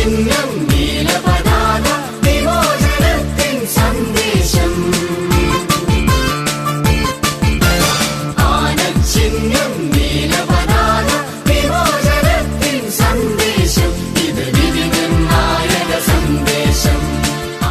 ചിഹ്നം നീലപതാക വിമോചനത്തിൻ സന്ദേശം. ആനച്ചിഹ്നം നീലപതാക വിമോചനത്തിൻ സന്ദേശം. ഇത് വിധി നിർണായക സന്ദേശം.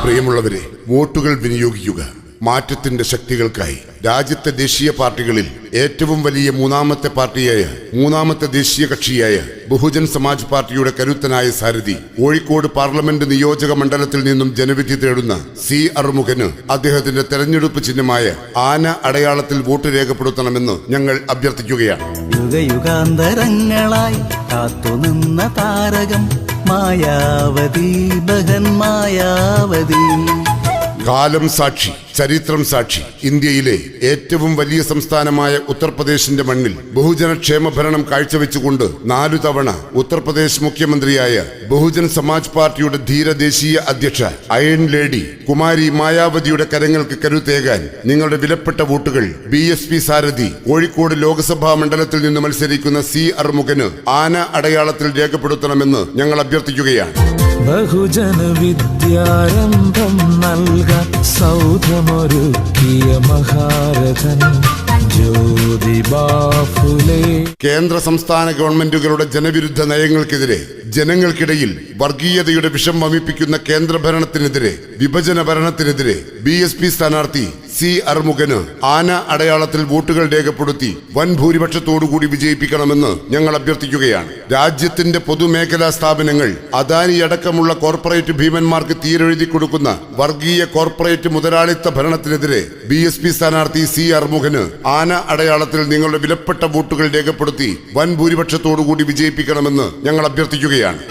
പ്രിയമുള്ളവരെ, വോട്ടുകൾ വിനിയോഗിക്കുക മാറ്റത്തിന്റെ ശക്തികൾക്കായി. രാജ്യത്തെ ദേശീയ പാർട്ടികളിൽ ഏറ്റവും വലിയ മൂന്നാമത്തെ ദേശീയ കക്ഷിയായ ബഹുജൻ സമാജ് പാർട്ടിയുടെ കരുത്തനായ സാരഥി, കോഴിക്കോട് പാർലമെന്റ് നിയോജക മണ്ഡലത്തിൽ നിന്നും ജനവിധി തേടുന്ന സി അറുമുഖന് അദ്ദേഹത്തിന്റെ തെരഞ്ഞെടുപ്പ് ചിഹ്നമായ ആന അടയാളത്തിൽ വോട്ട് രേഖപ്പെടുത്തണമെന്ന് ഞങ്ങൾ അഭ്യർത്ഥിക്കുകയാണ്. യുഗയുഗാന്തരങ്ങളായി കാത്തുനിന്ന താരകം മായാവതി, ബഹൻ മായാവതി. കാലം സാക്ഷി, ചരിത്രം സാക്ഷി. ഇന്ത്യയിലെ ഏറ്റവും വലിയ സംസ്ഥാനമായ ഉത്തർപ്രദേശിന്റെ മണ്ണിൽ ബഹുജനക്ഷേമ ഭരണം കാഴ്ചവെച്ചുകൊണ്ട് 4 തവണ ഉത്തർപ്രദേശ് മുഖ്യമന്ത്രിയായ ബഹുജൻ സമാജ് പാർട്ടിയുടെ ധീര ദേശീയ അധ്യക്ഷ അയൺ ലേഡി കുമാരി മായാവതിയുടെ കരങ്ങൾക്ക് കരുത്തേകാൻ നിങ്ങളുടെ വിലപ്പെട്ട വോട്ടുകൾ BSP സാരഥി കോഴിക്കോട് ലോക്സഭാ മണ്ഡലത്തിൽ നിന്ന് മത്സരിക്കുന്ന സി അറുമുഖന് ആന അടയാളത്തിൽ രേഖപ്പെടുത്തണമെന്ന് ഞങ്ങൾ അഭ്യർത്ഥിക്കുകയാണ്. ബഹുജന വിദ്യാരംഭം നൽകാൻ സൗധമൊരുക്കിയ മഹാരഥൻ ജ്യോതിബാ ഫുലെ. കേന്ദ്ര സംസ്ഥാന ഗവൺമെന്റുകളുടെ ജനവിരുദ്ധ നയങ്ങൾക്കെതിരെ, ജനങ്ങൾക്കിടയിൽ വർഗീയതയുടെ വിഷം വമിപ്പിക്കുന്ന കേന്ദ്ര ഭരണത്തിനെതിരെ, വിഭജന ഭരണത്തിനെതിരെ BSP സ്ഥാനാർത്ഥി സി അറുമുഖന് ആന അടയാളത്തിൽ വോട്ടുകൾ രേഖപ്പെടുത്തി വൻ ഭൂരിപക്ഷത്തോടുകൂടി വിജയിപ്പിക്കണമെന്ന് ഞങ്ങൾ അഭ്യർത്ഥിക്കുകയാണ്. രാജ്യത്തിന്റെ പൊതുമേഖലാ സ്ഥാപനങ്ങൾ, അദാനി അടക്കമുള്ള കോർപ്പറേറ്റ് ഭീമന്മാർക്ക് തീരെഴുതി കൊടുക്കുന്ന വർഗീയ കോർപ്പറേറ്റ് മുതലാളിത്ത ഭരണത്തിനെതിരെ BSP സ്ഥാനാർത്ഥി സി അറുമുഖന് ആന അടയാളത്തിൽ നിങ്ങളുടെ വിലപ്പെട്ട വോട്ടുകൾ രേഖപ്പെടുത്തി വൻ ഭൂരിപക്ഷത്തോടുകൂടി വിജയിപ്പിക്കണമെന്ന് ഞങ്ങൾ അഭ്യർത്ഥിക്കുകയാണ്.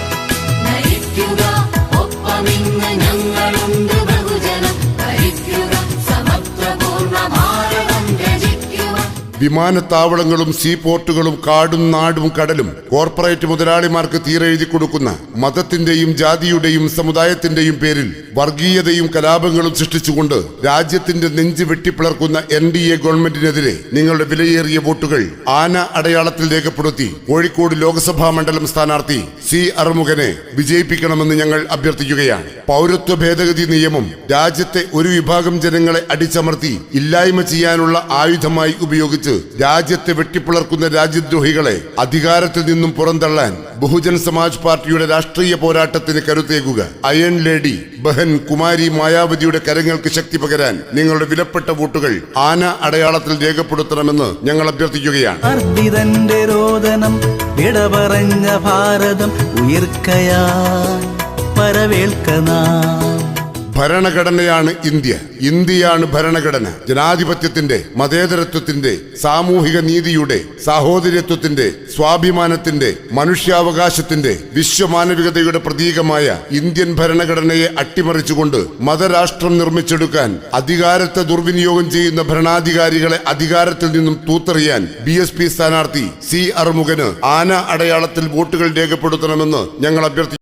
വിമാനത്താവളങ്ങളും സീപോർട്ടുകളും കാടും നാടും കടലും കോർപ്പറേറ്റ് മുതലാളിമാർക്ക് തീരെഴുതി കൊടുക്കുന്ന മതത്തിന്റെയും ജാതിയുടെയും സമുദായത്തിന്റെയും പേരിൽ വർഗീയതയും കലാപങ്ങളും സൃഷ്ടിച്ചുകൊണ്ട് രാജ്യത്തിന്റെ നെഞ്ച് വെട്ടിപ്പിളർക്കുന്ന NDA ഗവൺമെന്റിനെതിരെ നിങ്ങളുടെ വിലയേറിയ വോട്ടുകൾ ആന അടയാളത്തിൽ രേഖപ്പെടുത്തി കോഴിക്കോട് ലോക്സഭാ മണ്ഡലം സ്ഥാനാർത്ഥി സി അറുമുഖനെ വിജയിപ്പിക്കണമെന്ന് ഞങ്ങൾ അഭ്യർത്ഥിക്കുകയാണ്. പൗരത്വ ഭേദഗതി നിയമം രാജ്യത്തെ ഒരു വിഭാഗം ജനങ്ങളെ അടിച്ചമർത്തി ഇല്ലായ്മ ചെയ്യാനുള്ള ആയുധമായി ഉപയോഗിച്ച് രാജ്യത്തെ വെട്ടിപ്പിളർക്കുന്ന രാജ്യദ്രോഹികളെ അധികാരത്തിൽ നിന്നും പുറന്തള്ളാൻ ബഹുജൻ സമാജ് പാർട്ടിയുടെ രാഷ്ട്രീയ പോരാട്ടത്തിന് കരുത്തേകുക. അയൺ ലേഡി ബഹൻ കുമാരി മായാവതിയുടെ കരങ്ങൾക്ക് ശക്തി പകരാൻ നിങ്ങളുടെ വിലപ്പെട്ട വോട്ടുകൾ ആന അടയാളത്തിൽ രേഖപ്പെടുത്തണമെന്ന് ഞങ്ങൾ അഭ്യർത്ഥിക്കുകയാണ്. അർദ്ദിതന്റെ രോദനം ഇടപറഞ്ഞ ഭാരതം ഉയർക്കയാൻ പരവേൽക്കനാ. ഭരണഘടനയാണ് ഇന്ത്യ, ഇന്ത്യയാണ് ഭരണഘടന. ജനാധിപത്യത്തിന്റെ, മതേതരത്വത്തിന്റെ, സാമൂഹിക നീതിയുടെ, സാഹോദര്യത്വത്തിന്റെ, സ്വാഭിമാനത്തിന്റെ, മനുഷ്യാവകാശത്തിന്റെ, വിശ്വമാനവികതയുടെ പ്രതീകമായ ഇന്ത്യൻ ഭരണഘടനയെ അട്ടിമറിച്ചുകൊണ്ട് മതരാഷ്ട്രം നിർമ്മിച്ചെടുക്കാൻ അധികാരത്തെ ദുർവിനിയോഗം ചെയ്യുന്ന ഭരണാധികാരികളെ അധികാരത്തിൽ നിന്നും തൂത്തെറിയാൻ BSP സ്ഥാനാർത്ഥി സി അറുമുഖന് ആന അടയാളത്തിൽ വോട്ടുകൾ രേഖപ്പെടുത്തണമെന്ന് ഞങ്ങൾ അഭ്യർത്ഥിക്കുന്നു.